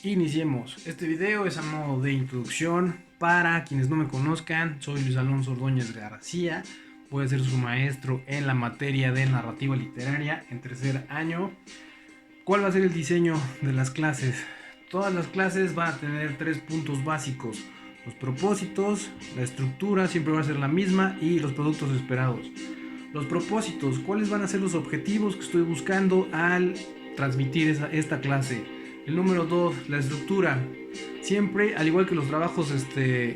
Iniciemos. Este video es a modo de introducción. Para quienes no me conozcan, soy Luis Alonso Ordóñez García. Voy a ser su maestro en la materia de narrativa literaria en tercer año. ¿Cuál va a ser el diseño de las clases? Todas las clases van a tener 3 puntos básicos: los propósitos, la estructura siempre va a ser la misma y los productos esperados. Los propósitos: ¿cuáles van a ser los objetivos que estoy buscando al transmitir esta clase? El número 2, la estructura. Siempre, al igual que los trabajos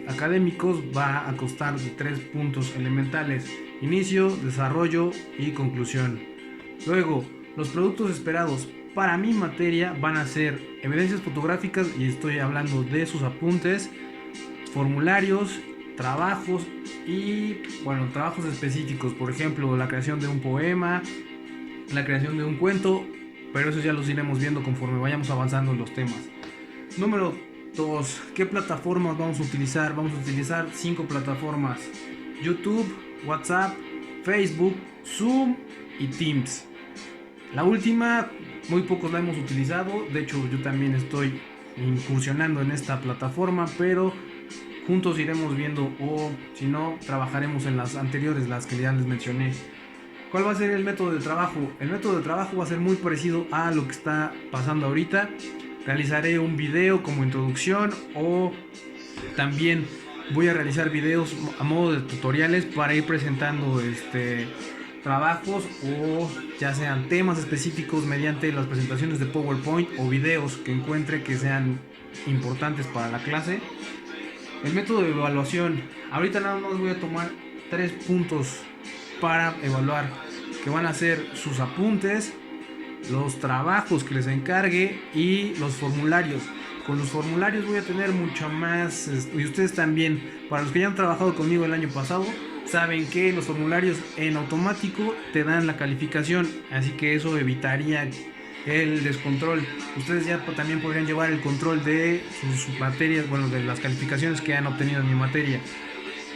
académicos, va a constar de 3 puntos elementales: inicio, desarrollo y conclusión. Luego, los productos esperados para mi materia van a ser evidencias fotográficas, y estoy hablando de sus apuntes, formularios, trabajos y, bueno, trabajos específicos, por ejemplo, la creación de un poema, la creación de un cuento, pero eso ya los iremos viendo conforme vayamos avanzando en los temas. Número 2. ¿Qué plataformas vamos a utilizar? Vamos a utilizar 5 plataformas: YouTube, WhatsApp, Facebook, Zoom y Teams. La última, muy pocos la hemos utilizado. De hecho, yo también estoy incursionando en esta plataforma, pero juntos iremos viendo, o si no, trabajaremos en las anteriores, las que ya les mencioné. ¿Cuál va a ser el método de trabajo? El método de trabajo va a ser muy parecido a lo que está pasando ahorita. Realizaré un video como introducción, o también voy a realizar videos a modo de tutoriales para ir presentando trabajos, o ya sean temas específicos mediante las presentaciones de PowerPoint o videos que encuentre que sean importantes para la clase. El método de evaluación: ahorita nada más voy a tomar 3 puntos para evaluar, que van a ser sus apuntes, los trabajos que les encargue y los formularios. Con los formularios voy a tener mucho más, y ustedes también, para los que ya han trabajado conmigo el año pasado, saben que los formularios en automático te dan la calificación, así que eso evitaría el descontrol. Ustedes ya también podrían llevar el control de sus materias, bueno, de las calificaciones que han obtenido en mi materia.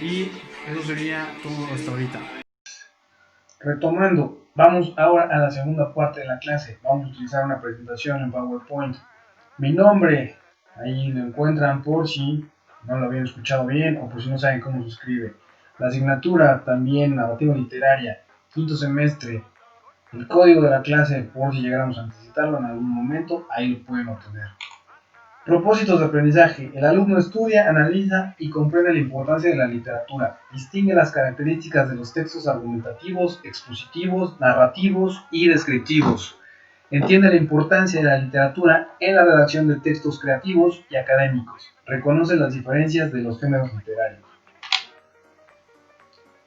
Y eso sería todo hasta ahorita. Retomando, vamos ahora a la segunda parte de la clase. Vamos a utilizar una presentación en PowerPoint. Mi nombre, ahí lo encuentran por si no lo habían escuchado bien o por si no saben cómo se escribe. La asignatura también, narrativa literaria, quinto semestre. El código de la clase, por si llegáramos a necesitarlo en algún momento, ahí lo pueden obtener. Propósitos de aprendizaje: el alumno estudia, analiza y comprende la importancia de la literatura, distingue las características de los textos argumentativos, expositivos, narrativos y descriptivos, entiende la importancia de la literatura en la redacción de textos creativos y académicos, reconoce las diferencias de los géneros literarios.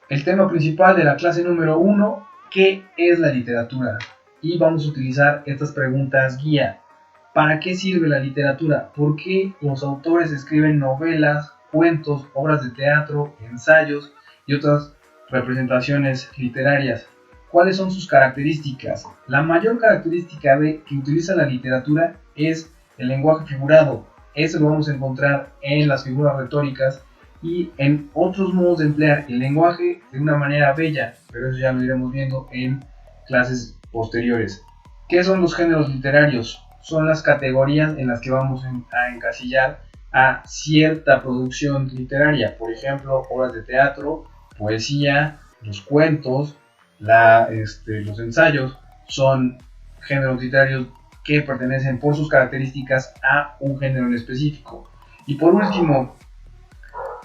El tema principal de la clase número 1: ¿qué es la literatura? Y vamos a utilizar estas preguntas guía. ¿Para qué sirve la literatura? ¿Por qué los autores escriben novelas, cuentos, obras de teatro, ensayos y otras representaciones literarias? ¿Cuáles son sus características? La mayor característica que utiliza la literatura es el lenguaje figurado. Eso lo vamos a encontrar en las figuras retóricas y en otros modos de emplear el lenguaje de una manera bella, pero eso ya lo iremos viendo en clases posteriores. ¿Qué son los géneros literarios? Son las categorías en las que vamos a encasillar a cierta producción literaria. Por ejemplo, obras de teatro, poesía, los cuentos, los ensayos son géneros literarios que pertenecen por sus características a un género en específico. Y por último,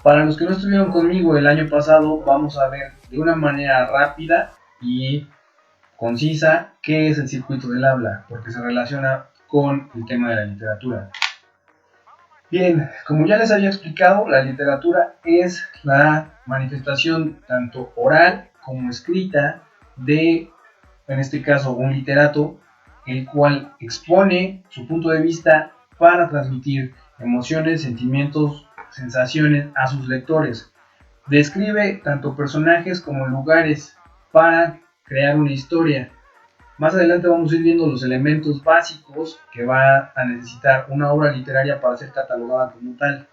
para los que no estuvieron conmigo el año pasado, vamos a ver de una manera rápida y concisa qué es el circuito del habla, porque se relaciona con el tema de la literatura. Bien, como ya les había explicado, la literatura es la manifestación tanto oral como escrita de, en este caso, un literato, el cual expone su punto de vista para transmitir emociones, sentimientos, sensaciones a sus lectores. Describe tanto personajes como lugares para crear una historia. Más adelante vamos a ir viendo los elementos básicos que va a necesitar una obra literaria para ser catalogada como tal.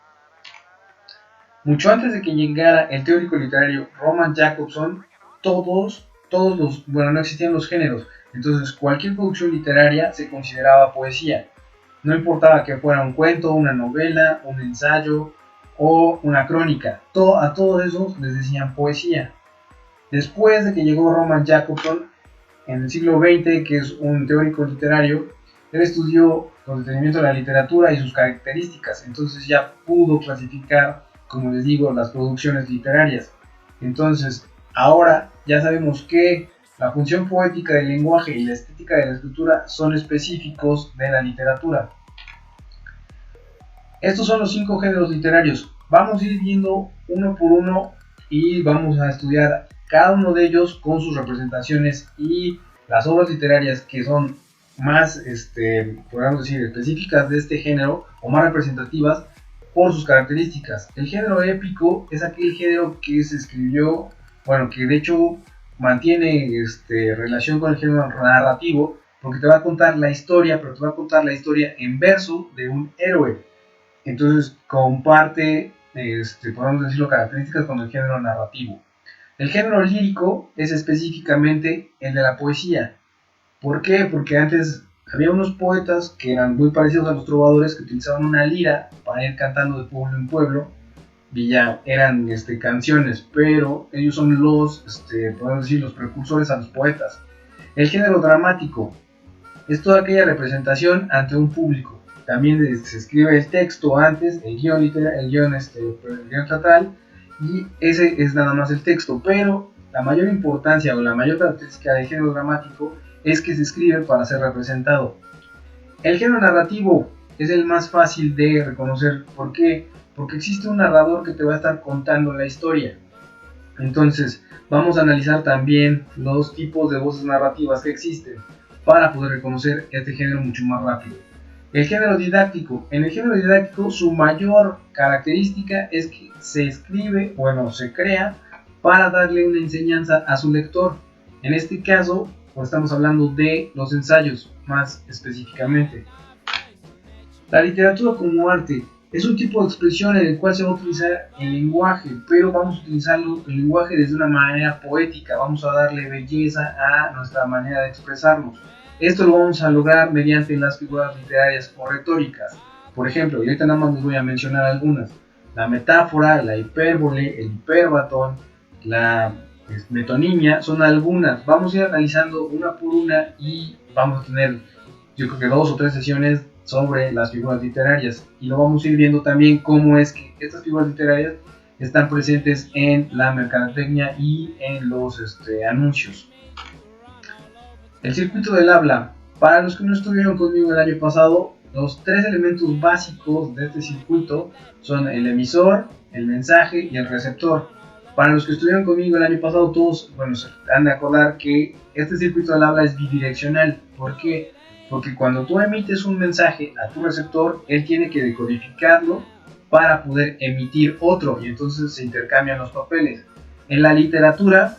Mucho antes de que llegara el teórico literario Roman Jakobson, no existían los géneros, entonces cualquier producción literaria se consideraba poesía. No importaba que fuera un cuento, una novela, un ensayo o una crónica. A todos esos les decían poesía. Después de que llegó Roman Jakobson en el siglo XX, que es un teórico literario, él estudió con detenimiento la literatura y sus características, entonces ya pudo clasificar, como les digo, las producciones literarias. Entonces, ahora ya sabemos que la función poética del lenguaje y la estética de la escritura son específicos de la literatura. Estos son los 5 géneros literarios. Vamos a ir viendo uno por uno y vamos a estudiar cada uno de ellos con sus representaciones y las obras literarias que son más, podríamos decir, específicas de este género o más representativas por sus características. El género épico es aquel género que se escribió, bueno, que de hecho mantiene relación con el género narrativo, porque te va a contar la historia, pero te va a contar la historia en verso de un héroe. Entonces comparte, podemos decirlo, características con el género narrativo. El género lírico es específicamente el de la poesía. ¿Por qué? Porque antes había unos poetas que eran muy parecidos a los trovadores, que utilizaban una lira para ir cantando de pueblo en pueblo, y ya eran canciones, pero ellos son podemos decir, los precursores a los poetas. El género dramático es toda aquella representación ante un público. También se escribe el texto antes, el guión teatral, y ese es nada más el texto, pero la mayor importancia o la mayor característica del género dramático es que se escribe para ser representado. El género narrativo es el más fácil de reconocer. ¿Por qué? Porque existe un narrador que te va a estar contando la historia. Entonces, vamos a analizar también los tipos de voces narrativas que existen para poder reconocer este género mucho más rápido. El género didáctico. En el género didáctico, su mayor característica es que se escribe, se crea para darle una enseñanza a su lector. En este caso, pues estamos hablando de los ensayos, más específicamente. La literatura como arte es un tipo de expresión en el cual se va a utilizar el lenguaje, pero vamos a utilizarlo el lenguaje desde una manera poética, vamos a darle belleza a nuestra manera de expresarnos. Esto lo vamos a lograr mediante las figuras literarias o retóricas. Por ejemplo, y ahorita nada más les voy a mencionar algunas: la metáfora, la hipérbole, el hiperbatón, la metonimia, son algunas. Vamos a ir analizando una por una y vamos a tener, yo creo que 2 o 3 sesiones sobre las figuras literarias, y lo vamos a ir viendo también cómo es que estas figuras literarias están presentes en la mercadotecnia y en los anuncios. El circuito del habla. Para los que no estuvieron conmigo el año pasado, los 3 elementos básicos de este circuito son el emisor, el mensaje y el receptor. Para los que estuvieron conmigo el año pasado, todos se han de acordar que este circuito del habla es bidireccional. ¿Por qué? Porque cuando tú emites un mensaje a tu receptor, él tiene que decodificarlo para poder emitir otro, y entonces se intercambian los papeles. En la literatura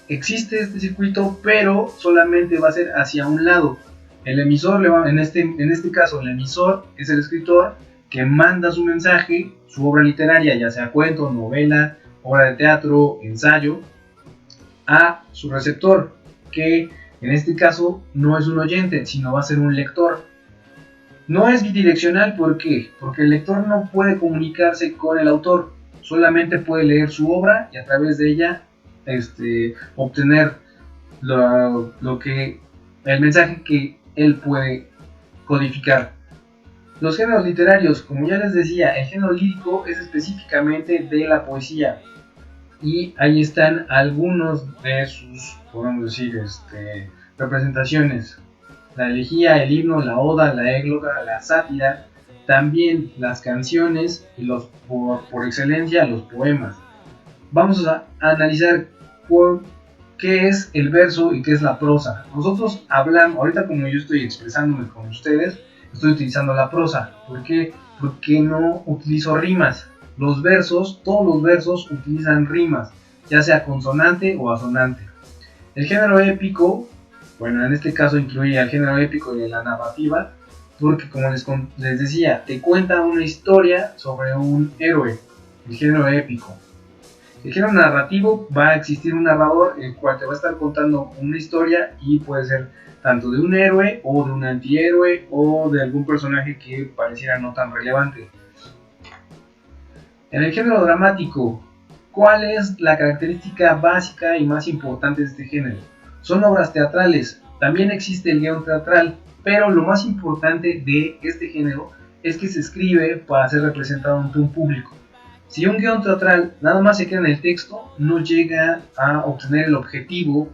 existe este circuito, pero solamente va a ser hacia un lado. El emisor, en este caso, el emisor es el escritor que manda su mensaje, su obra literaria, ya sea cuento, novela, obra de teatro, ensayo, a su receptor, que en este caso no es un oyente, sino va a ser un lector. No es bidireccional, ¿por qué? Porque el lector no puede comunicarse con el autor, solamente puede leer su obra y a través de ella obtener el mensaje que él puede codificar. Los géneros literarios, como ya les decía, el género lírico es específicamente de la poesía, y ahí están algunos de sus, podemos decir, representaciones: la elegía, el himno, la oda, la égloga, la sátira, también las canciones y por excelencia los poemas. Vamos a analizar qué es el verso y qué es la prosa. Nosotros hablamos, ahorita como yo estoy expresándome con ustedes, estoy utilizando la prosa. ¿Por qué? Porque no utilizo rimas. Todos los versos utilizan rimas, ya sea consonante o asonante. El género épico, en este caso incluye el género épico y la narrativa, porque como les decía, te cuenta una historia sobre un héroe, el género épico. El género narrativo, va a existir un narrador el cual te va a estar contando una historia, y puede ser tanto de un héroe o de un antihéroe o de algún personaje que pareciera no tan relevante. En el género dramático, ¿cuál es la característica básica y más importante de este género? Son obras teatrales, también existe el guión teatral, pero lo más importante de este género es que se escribe para ser representado ante un público. Si un guión teatral nada más se queda en el texto, no llega a obtener el objetivo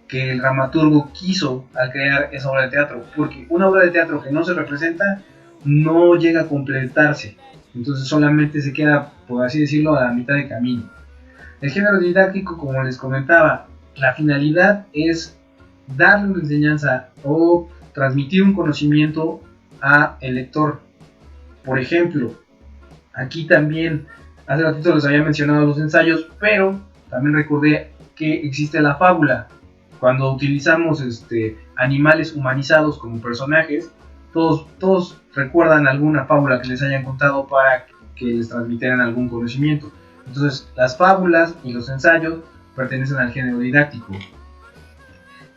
que el dramaturgo quiso al crear esa obra de teatro, porque una obra de teatro que no se representa no llega a completarse, entonces solamente se queda, por así decirlo, a la mitad de camino. El género didáctico, como les comentaba, la finalidad es darle una enseñanza o transmitir un conocimiento a el lector. Por ejemplo, aquí también, hace ratito les había mencionado los ensayos, pero también recordé que existe la fábula. Cuando utilizamos animales humanizados como personajes, todos recuerdan alguna fábula que les hayan contado para que les transmitieran algún conocimiento. Entonces, las fábulas y los ensayos pertenecen al género didáctico.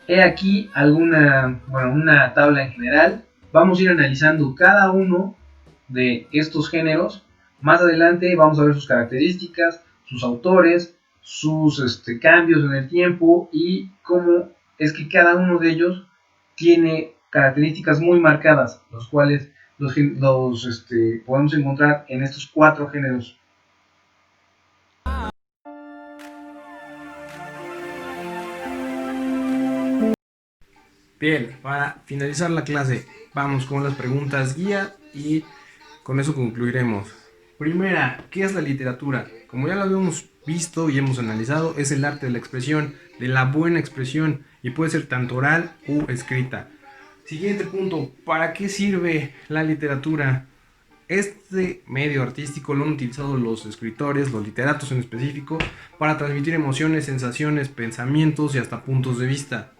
He aquí una tabla en general. Vamos a ir analizando cada uno de estos géneros. Más adelante vamos a ver sus características, sus autores, sus cambios en el tiempo y cómo es que cada uno de ellos tiene características muy marcadas, los cuales los podemos encontrar en estos 4 géneros. Bien, para finalizar la clase, vamos con las preguntas guía y con eso concluiremos. Primera, ¿qué es la literatura? Como ya lo habíamos visto y hemos analizado, es el arte de la expresión, de la buena expresión, y puede ser tanto oral u escrita. Siguiente punto, ¿para qué sirve la literatura? Este medio artístico lo han utilizado los escritores, los literatos en específico, para transmitir emociones, sensaciones, pensamientos y hasta puntos de vista.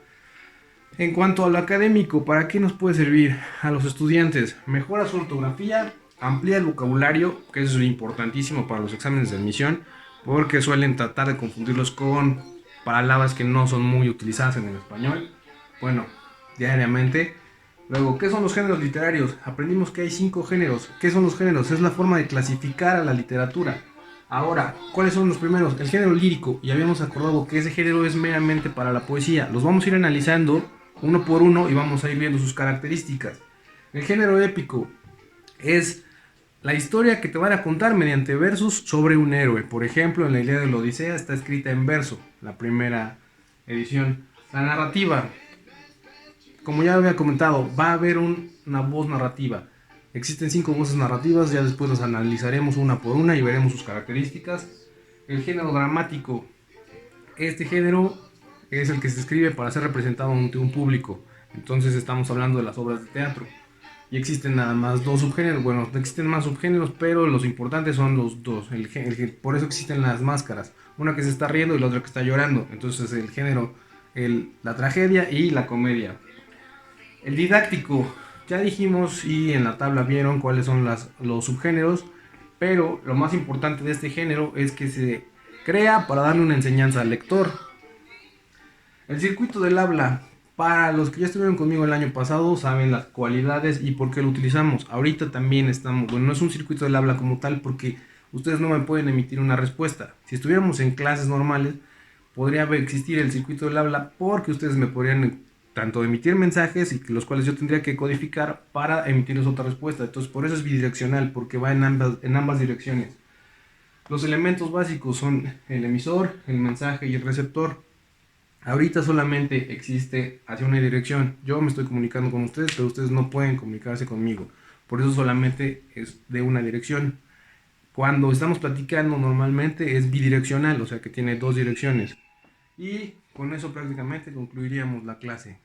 En cuanto a lo académico, ¿para qué nos puede servir a los estudiantes? Mejora su ortografía, amplía el vocabulario, que eso es importantísimo para los exámenes de admisión, porque suelen tratar de confundirlos con palabras que no son muy utilizadas en el español. Bueno, diariamente. Luego, ¿qué son los géneros literarios? Aprendimos que hay 5 géneros. ¿Qué son los géneros? Es la forma de clasificar a la literatura. Ahora, ¿cuáles son los primeros? El género lírico, y habíamos acordado que ese género es meramente para la poesía. Los vamos a ir analizando uno por uno y vamos a ir viendo sus características. El género épico es la historia que te van a contar mediante versos sobre un héroe. Por ejemplo, en la Ilíada de la Odisea está escrita en verso, la primera edición. La narrativa, como ya había comentado, va a haber una voz narrativa. Existen 5 voces narrativas, ya después las analizaremos una por una y veremos sus características. El género dramático, este género es el que se escribe para ser representado ante un público. Entonces estamos hablando de las obras de teatro. Y existen nada más 2 subgéneros. Bueno, existen más subgéneros, pero los importantes son los 2. Por eso existen las máscaras. Una que se está riendo y la otra que está llorando. Entonces el género, la tragedia y la comedia. El didáctico, ya dijimos y en la tabla vieron cuáles son los subgéneros. Pero lo más importante de este género es que se crea para darle una enseñanza al lector. El circuito del habla, para los que ya estuvieron conmigo el año pasado, saben las cualidades y por qué lo utilizamos. Ahorita también estamos, bueno, no es un circuito del habla como tal porque ustedes no me pueden emitir una respuesta. Si estuviéramos en clases normales, podría existir el circuito del habla porque ustedes me podrían tanto emitir mensajes y los cuales yo tendría que codificar para emitirles otra respuesta. Entonces por eso es bidireccional, porque va en ambas direcciones. Los elementos básicos son el emisor, el mensaje y el receptor. Ahorita solamente existe hacia una dirección. Yo me estoy comunicando con ustedes, pero ustedes no pueden comunicarse conmigo. Por eso solamente es de una dirección. Cuando estamos platicando normalmente es bidireccional, o sea que tiene 2 direcciones. Y con eso prácticamente concluiríamos la clase.